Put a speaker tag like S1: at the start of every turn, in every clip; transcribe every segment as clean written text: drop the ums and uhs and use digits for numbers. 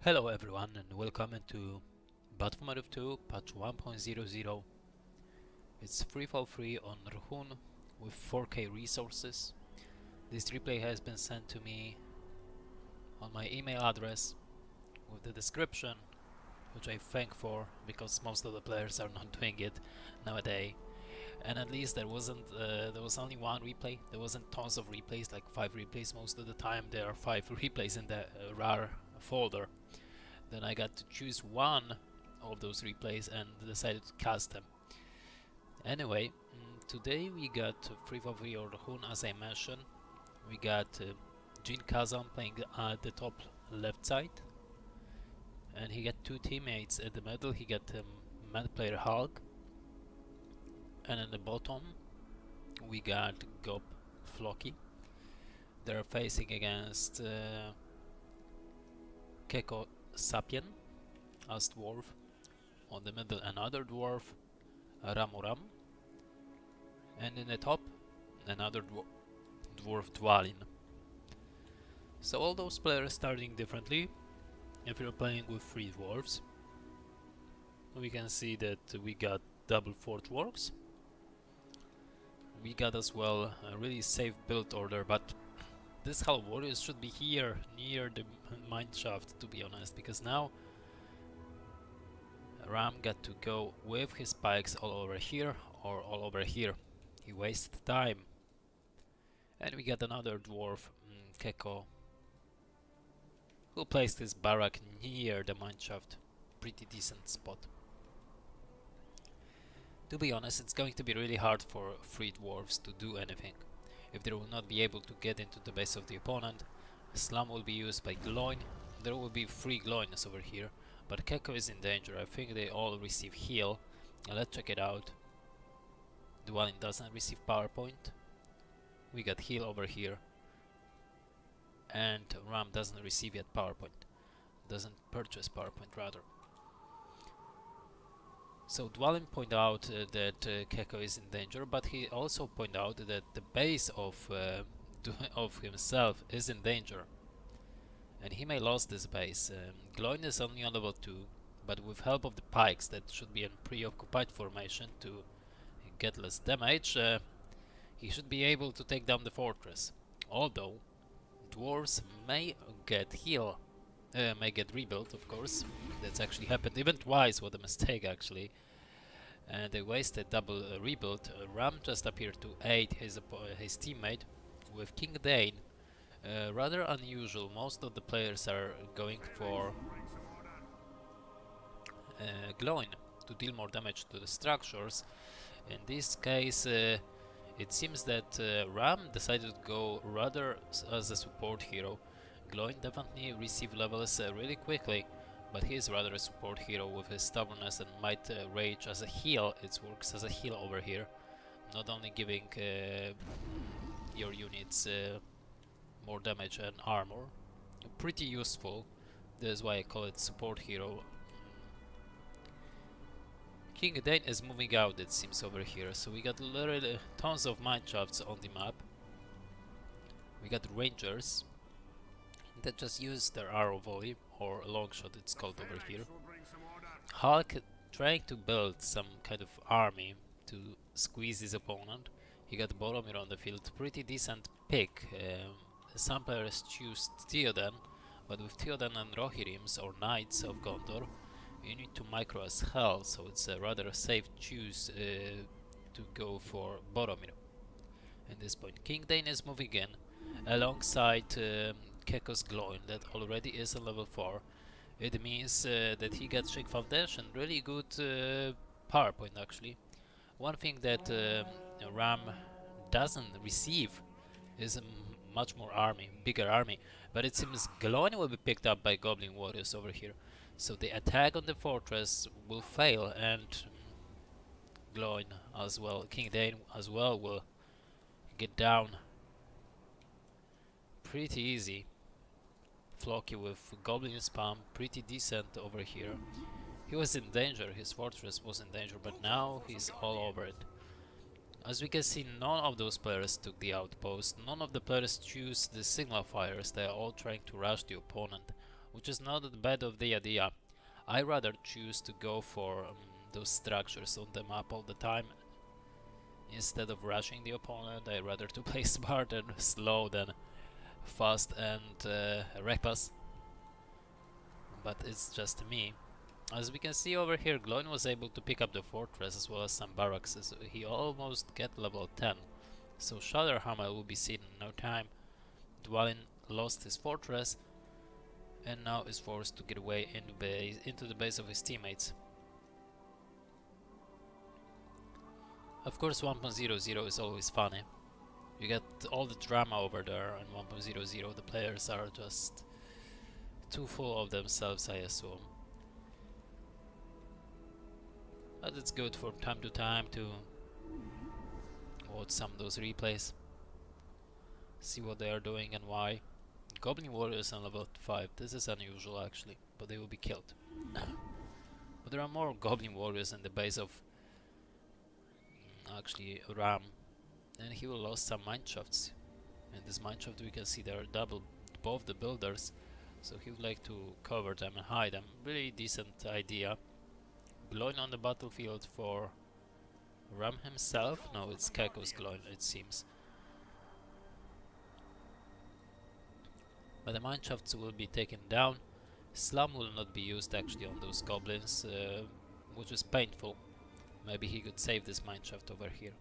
S1: Hello everyone and welcome to Battlefield 2 patch 1.00. It's free for free on Rhun with 4K resources. This replay has been sent to me on my email address with the description, which I thank for because most of the players are not doing it nowadays. And at least there was only one replay. There wasn't tons of replays, like 5 replays most of the time. There are 5 replays in the RAR folder. Then I got to choose one of those replays and decided to cast them. Anyway, today we got free for free or Rhun, as I mentioned. We got jIn-kaZAma playing at the top left side, and he got 2 teammates at the middle. He got mad player Hulk, and in the bottom we got Floki. They're facing against Kekosapien as Dwarf. On the middle another Dwarf, RAMO, and in the top another Dwarf DwaLiN. So all those players starting differently. If you're playing with 3 Dwarves, we can see that we got double 4 Dwarves. We got as well a really safe build order, but this Hell Warriors should be here near the mineshaft, to be honest, because now Ram got to go with his spikes all over here or all over here. He wasted time. And we got another dwarf, Keko, who placed his barrack near the mineshaft. Pretty decent spot. To be honest, it's going to be really hard for 3 dwarves to do anything. If they will not be able to get into the base of the opponent, Slam will be used by Goblin. There will be 3 Glowiness over here, but Keko is in danger. I think they all receive heal. Let's check it out. DwaLiN doesn't receive PowerPoint. We got heal over here, and Ram doesn't receive yet PowerPoint. Doesn't purchase PowerPoint rather. So DwaLiN point out that Keko is in danger, but he also point out that the base of himself is in danger, and he may lose this base. Goblin is only on level 2, but with help of the pikes that should be in preoccupied formation to get less damage, he should be able to take down the fortress. Although dwarves may get heal. May get rebuilt, of course. That's actually happened even twice. What a mistake, actually. And they wasted double rebuild. Ram just appeared to aid his teammate with King Dane. Rather unusual. Most of the players are going for Glowing to deal more damage to the structures. In this case, it seems that Ram decided to go rather as a support hero. Glowin definitely receive levels really quickly, but he is rather a support hero with his stubbornness and might rage as a heal. It works as a heal over here, not only giving your units more damage and armor. Pretty useful. That's why I call it support hero. King Dane is moving out, it seems, over here, so we got literally tons of mineshafts on the map. We got rangers that just use their arrow volley, or long shot it's called over here. Hulk trying to build some kind of army to squeeze his opponent. He got Boromir on the field, pretty decent pick. Some players choose Theoden, but with Theoden and Rohirrims or Knights of Gondor, you need to micro as hell, so it's a rather safe choose to go for Boromir. At this point, King Dane is moving in alongside Keko's Glowin that already is a level 4. It means that he gets Shake Foundation, really good PowerPoint actually. One thing that Ram doesn't receive is a much more army, bigger army, but it seems Glowin will be picked up by Goblin Warriors over here. So the attack on the fortress will fail, and Glowin as well, King Dane as well, will get down pretty easy. Floki with Goblin spam, pretty decent over here. He was in danger, his fortress was in danger, but now he's all over it. As we can see, none of those players took the outpost, none of the players choose the signal fires, they are all trying to rush the opponent. which is not that bad of the idea. I rather choose to go for those structures on the map all the time. Instead of rushing the opponent, I rather to play smart and slow than fast and reckless. But it's just me. As we can see over here, Goblin was able to pick up the fortress as well as some barracks. So he almost get level 10. So jIn-kaZAma will be seen in no time. DwaLiN lost his fortress and now is forced to get away into the base of his teammates. Of course 1.00 is always funny. You get all the drama over there in 1.00. The players are just too full of themselves, I assume. But it's good from time to time to watch some of those replays. See what they are doing and why. Goblin warriors on level 5. This is unusual actually, but they will be killed. But there are more goblin warriors in the base of actually Ram, and he will lose some mineshafts. In this mineshaft we can see there are double both the builders, so he would like to cover them and hide them. Really decent idea. Goblin on the battlefield for Ram himself? No, it's Kekos Goblin, it seems. But the mineshafts will be taken down. Slum will not be used actually on those goblins, which is painful. Maybe he could save this mineshaft over here.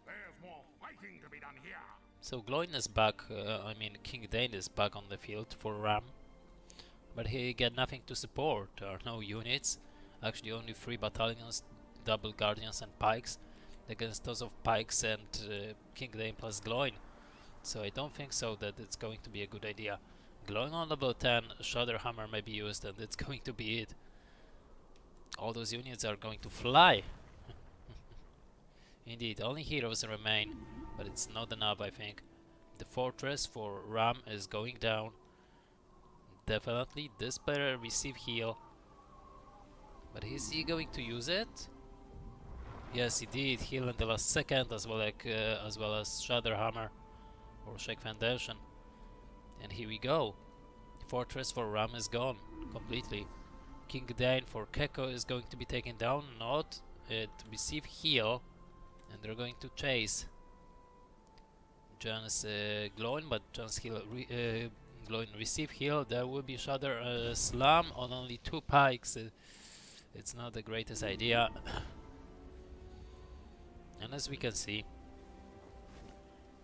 S2: There's more fighting to be done here.
S1: So Goblin is back, I mean King Dane is back on the field for Ram. But he got nothing to support. There are no units. Actually only 3 battalions, double guardians and pikes against those of pikes and King Dane plus Goblin. So I don't think so that it's going to be a good idea. Goblin on level 10, jIn-kaZAma may be used and it's going to be it. All those units are going to fly. Indeed, only heroes remain, but it's not enough, I think. The fortress for Ram is going down. Definitely, this player receive heal. But is he going to use it? Yes, he did heal in the last second, as well as jIn-kaZAma or Shake Foundation. And here we go. The fortress for Ram is gone completely. King Dane for Keko is going to be taken down, not to receive heal, and they're going to chase Jan's Goblin, but Jan's Goblin receive heal. There will be Shatter Slam on only 2 pikes. It's not the greatest idea. And as we can see,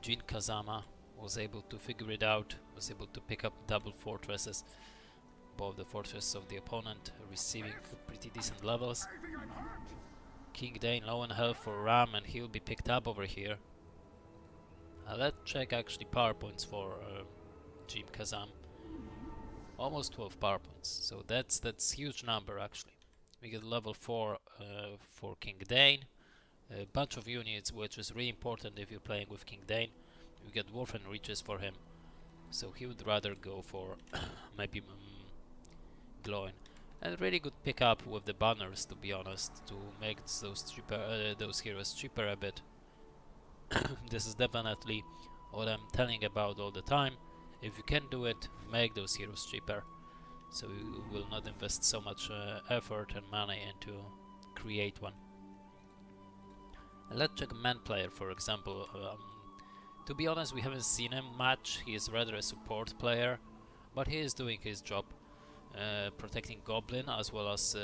S1: jIn-kaZAma was able to figure it out, was able to pick up double fortresses. Both the fortresses of the opponent receiving pretty decent levels. King Dane low on health for Ram, and he'll be picked up over here. Let's check actually power points for jIn-kaZAma. Almost 12 power points, so that's huge number actually. We get level 4 for King Dane. A bunch of units, which is really important if you're playing with King Dane. We get Dwarf and Reaches for him, so he would rather go for maybe Goblin. And really good pick up with the banners, to be honest, to make those heroes cheaper a bit. This is definitely what I'm telling about all the time. If you can do it, make those heroes cheaper, so you will not invest so much effort and money into create one. And let's check man player, for example. To be honest, we haven't seen him much. He is rather a support player, but he is doing his job, protecting Goblin as well as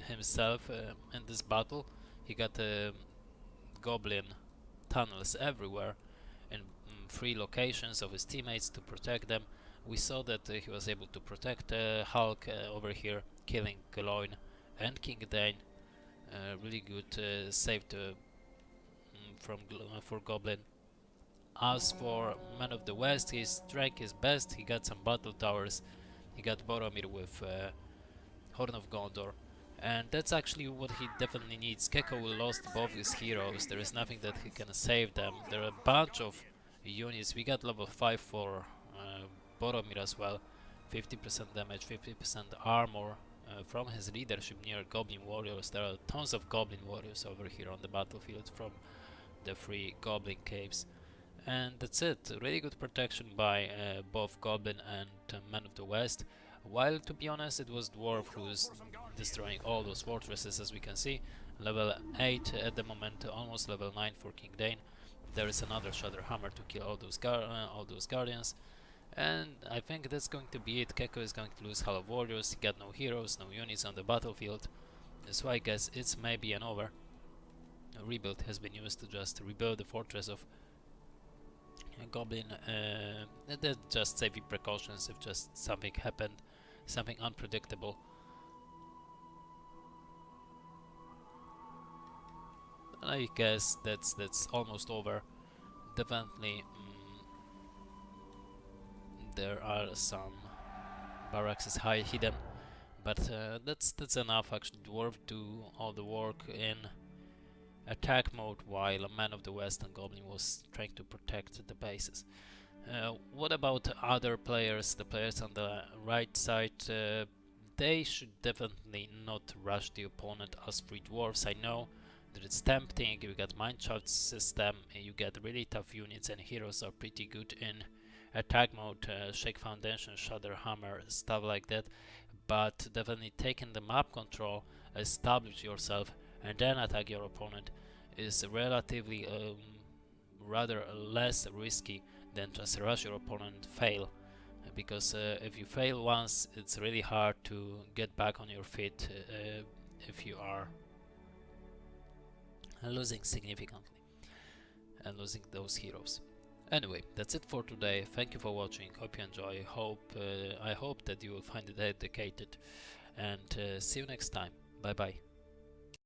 S1: himself in this battle. He got Goblin tunnels everywhere in 3 locations of his teammates to protect them. We saw that he was able to protect Hulk over here, killing Goblin and King Dane. Really good save for Goblin. As for Man of the West, his strike is best. He got some battle towers. He got Boromir with Horn of Gondor, and that's actually what he definitely needs. Keko will lost both his heroes. There is nothing that he can save them. There are a bunch of units. We got level 5 for Boromir as well. 50% damage, 50% armor from his leadership near Goblin Warriors. There are tons of Goblin Warriors over here on the battlefield from the 3 Goblin caves. And that's it. Really good protection by both Goblin and Man of the West. While to be honest, it was Dwarf who's destroying all those fortresses, as we can see. Level 8 at the moment, almost level 9 for King Dane. There is another Shatter Hammer to kill all those guardians. And I think that's going to be it. Keko is going to lose Hall of Warriors. He got no heroes, no units on the battlefield. So I guess it's maybe an over. A rebuild has been used to just rebuild the fortress of Goblin. That's just saving precautions if just something happened, something unpredictable. I guess that's almost over. Definitely, there are some barracks high hidden, but that's enough. Actually, Dwarf do all the work in attack mode, while a Man of the West and Goblin was trying to protect the bases. What about other players? The players on the right side, they should definitely not rush the opponent as free dwarves. I know that it's tempting. You got mineshaft system, you get really tough units, and heroes are pretty good in attack mode, Shake Foundation, Shatter Hammer, stuff like that. But definitely taking the map control, establish yourself, and then attack your opponent is relatively rather less risky than just rush your opponent and fail, because if you fail once, it's really hard to get back on your feet if you are losing significantly and losing those heroes. Anyway, that's it for today. Thank you for watching. Hope you enjoy. I hope that you will find it dedicated, and see you next time. Bye bye.